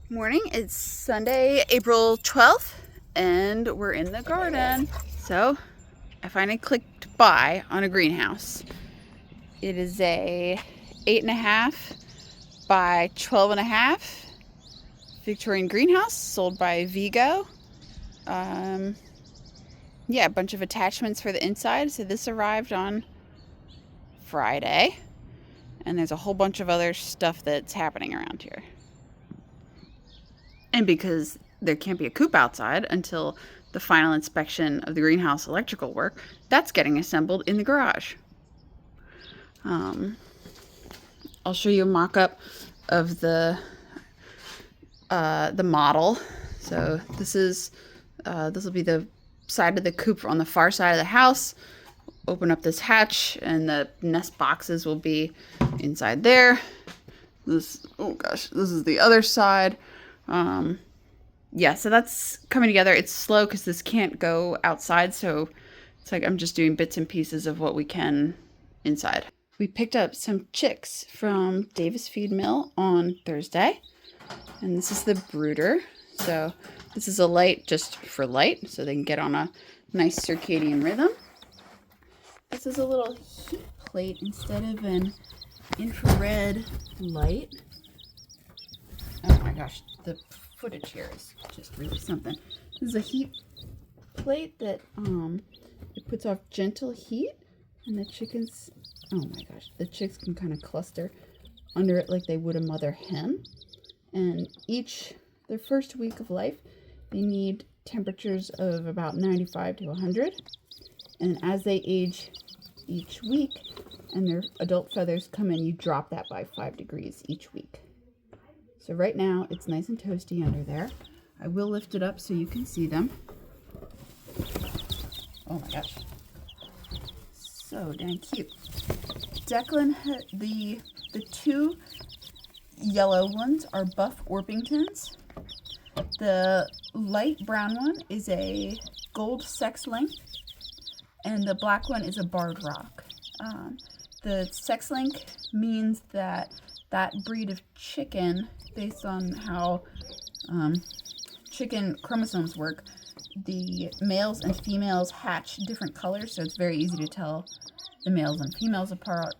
Morning. It's Sunday, April 12th, and we're in the garden. So I finally clicked buy on a greenhouse. It is a 8.5 by 12.5 Victorian greenhouse sold by Vigo. Yeah, a bunch of attachments for the inside. So this arrived on Friday, and there's a whole bunch of other stuff that's happening around here. And because there can't be a coop outside until the final inspection of the greenhouse electrical work, that's getting assembled in the garage. I'll show you a mock-up of the model. So this will be the side of the coop on the far side of the house. Open up this hatch, and the nest boxes will be inside there. This is the other side. Yeah, so that's coming together. It's slow because this can't go outside, so it's like I'm just doing bits and pieces of what we can inside. We picked up some chicks from Davis Feed Mill on Thursday, and this is the brooder. So this is a light just for light, so they can get on a nice circadian rhythm. This is a little heat plate instead of an infrared light. Oh my gosh, the footage here is just really something. This is a heat plate that it puts off gentle heat, and the chickens, oh my gosh, the chicks can kind of cluster under it like they would a mother hen. And their first week of life, they need temperatures of about 95 to 100. And as they age each week and their adult feathers come in, you drop that by 5 degrees each week. So right now, it's nice and toasty under there. I will lift it up so you can see them. Oh my gosh. So dang cute. Declan, the two yellow ones are Buff Orpingtons. The light brown one is a gold sex link, and the black one is a barred rock. The sex link means that breed of chicken, based on how chicken chromosomes work, the males and females hatch different colors, so it's very easy to tell the males and females apart.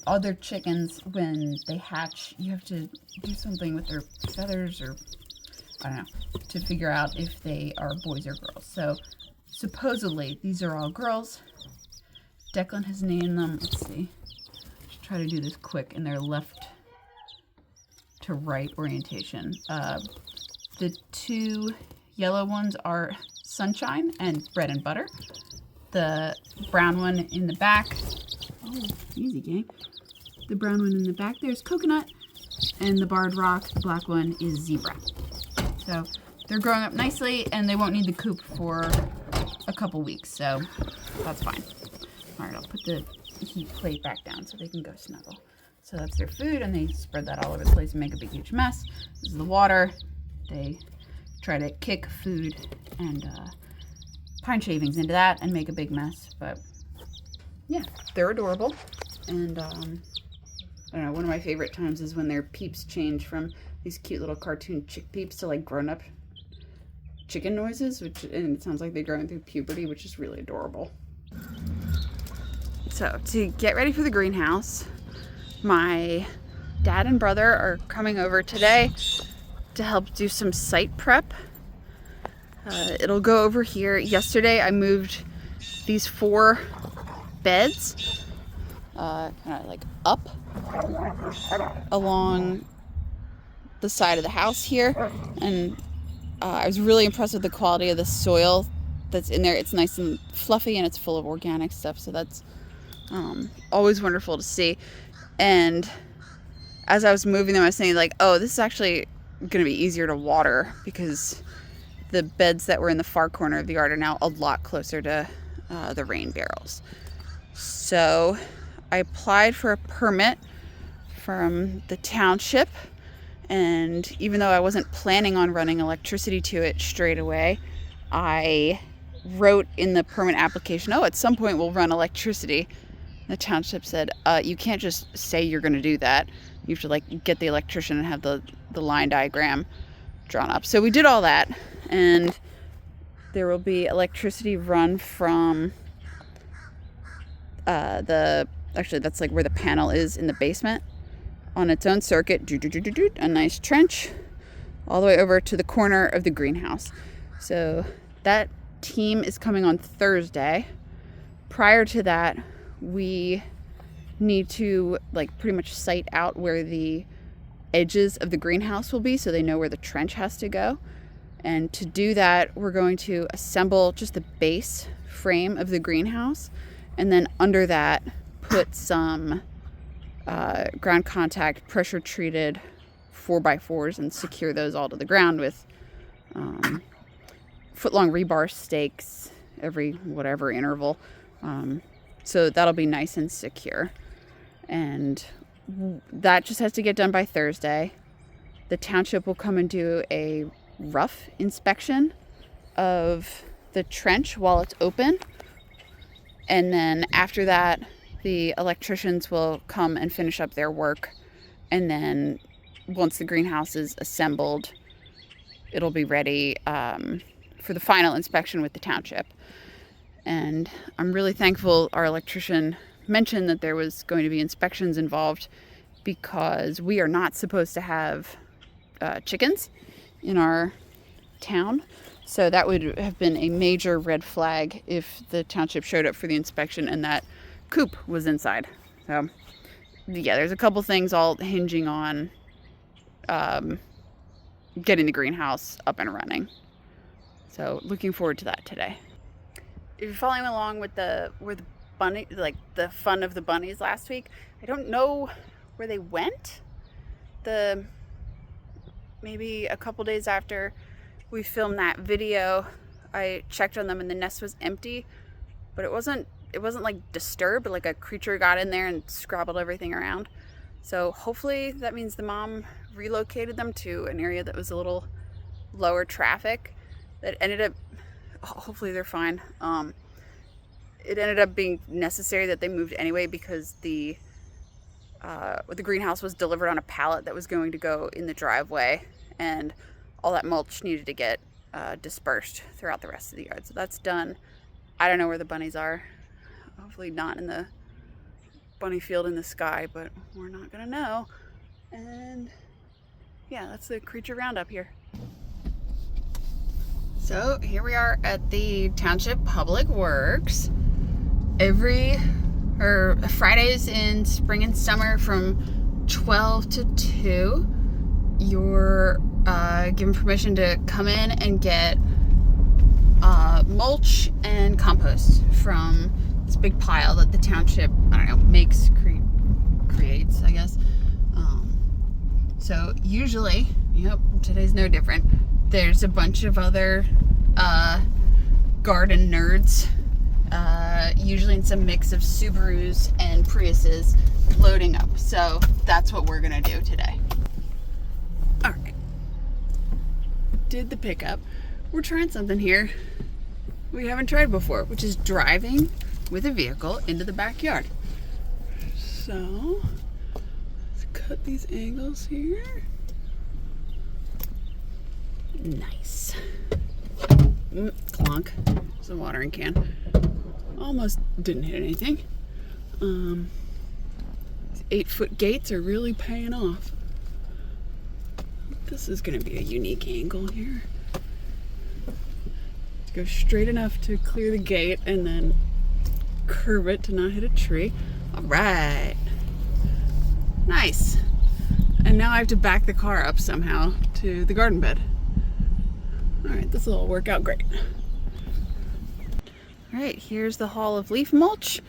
Other chickens, when they hatch, you have to do something with their feathers, or I don't know, to figure out if they are boys or girls. So supposedly these are all girls. Declan has named them, let's see, just try to do this quick in their left to right orientation. The two yellow ones are Sunshine and Bread and Butter. The brown one in the back, oh, easy gang. The brown one in the back there's Coconut, and the barred rock, the black one, is Zebra. So they're growing up nicely, and they won't need the coop for a couple weeks, so that's fine. All right, I'll put the heat plate back down so they can go snuggle. So that's their food, and they spread that all over the place and make a big, huge mess. This is the water. They try to kick food and pine shavings into that and make a big mess. But yeah, they're adorable. And I don't know, one of my favorite times is when their peeps change from these cute little cartoon chick peeps to like grown-up chicken noises, and it sounds like they're going through puberty, which is really adorable. So to get ready for the greenhouse, my dad and brother are coming over today to help do some site prep. It'll go over here. Yesterday I moved these 4 beds kind of like up along the side of the house here, and I was really impressed with the quality of the soil that's in there. It's nice and fluffy, and it's full of organic stuff, so that's always wonderful to see. And as I was moving them, I was saying like, oh, this is actually going to be easier to water because the beds that were in the far corner of the yard are now a lot closer to the rain barrels. So I applied for a permit from the township, and even though I wasn't planning on running electricity to it straight away, I wrote in the permit application, oh, at some point we'll run electricity. The township said, you can't just say you're going to do that. you have to like get the electrician and have the line diagram drawn up. So we did all that, and there will be electricity run from actually that's like where the panel is in the basement on its own circuit, a nice trench all the way over to the corner of the greenhouse. So that team is coming on Thursday. Prior to that, we need to like pretty much site out where the edges of the greenhouse will be so they know where the trench has to go. And to do that, we're going to assemble just the base frame of the greenhouse, and then under that put some ground contact pressure treated 4x4s and secure those all to the ground with foot-long rebar stakes every whatever interval. So that'll be nice and secure. And that just has to get done by Thursday. The township will come and do a rough inspection of the trench while it's open. And then after that, the electricians will come and finish up their work. And then once the greenhouse is assembled, it'll be ready for the final inspection with the township. And I'm really thankful our electrician mentioned that there was going to be inspections involved, because we are not supposed to have chickens in our town. So that would have been a major red flag if the township showed up for the inspection and that coop was inside. So yeah, there's a couple things all hinging on getting the greenhouse up and running. So looking forward to that today. If you're following along with the bunny, like the fun of the bunnies last week, I don't know where they went. Maybe a couple days after we filmed that video, I checked on them and the nest was empty, but it wasn't like disturbed, like a creature got in there and scrabbled everything around. So hopefully that means the mom relocated them to an area that was a little lower traffic. That ended up, hopefully they're fine. It ended up being necessary that they moved anyway, because the greenhouse was delivered on a pallet that was going to go in the driveway, and all that mulch needed to get dispersed throughout the rest of the yard. So that's done. I don't know where the bunnies are. Hopefully not in the bunny field in the sky, but we're not gonna know. And yeah, that's the creature roundup here. So here we are at the Township Public Works. Fridays in spring and summer from 12 to 2, you're given permission to come in and get mulch and compost from this big pile that the township, creates, I guess. So usually, today's no different. There's a bunch of other garden nerds, usually in some mix of Subarus and Priuses, loading up. So that's what we're gonna do today. All right, did the pickup. We're trying something here we haven't tried before, which is driving with a vehicle into the backyard. So let's cut these angles here. Nice. Clunk. There's a watering can. Almost didn't hit anything. 8-foot gates are really paying off. This is going to be a unique angle here. Go straight enough to clear the gate and then curve it to not hit a tree. All right. Nice. And now I have to back the car up somehow to the garden bed. All right, this will all work out great. All right, here's the haul of leaf mulch,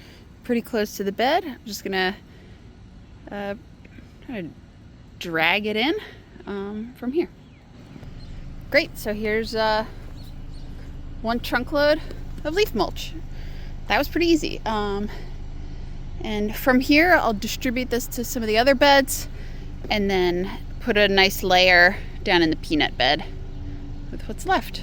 pretty close to the bed. I'm just gonna try to drag it in from here. Great, so here's one trunk load of leaf mulch. That was pretty easy. And from here, I'll distribute this to some of the other beds and then put a nice layer down in the peanut bed with what's left.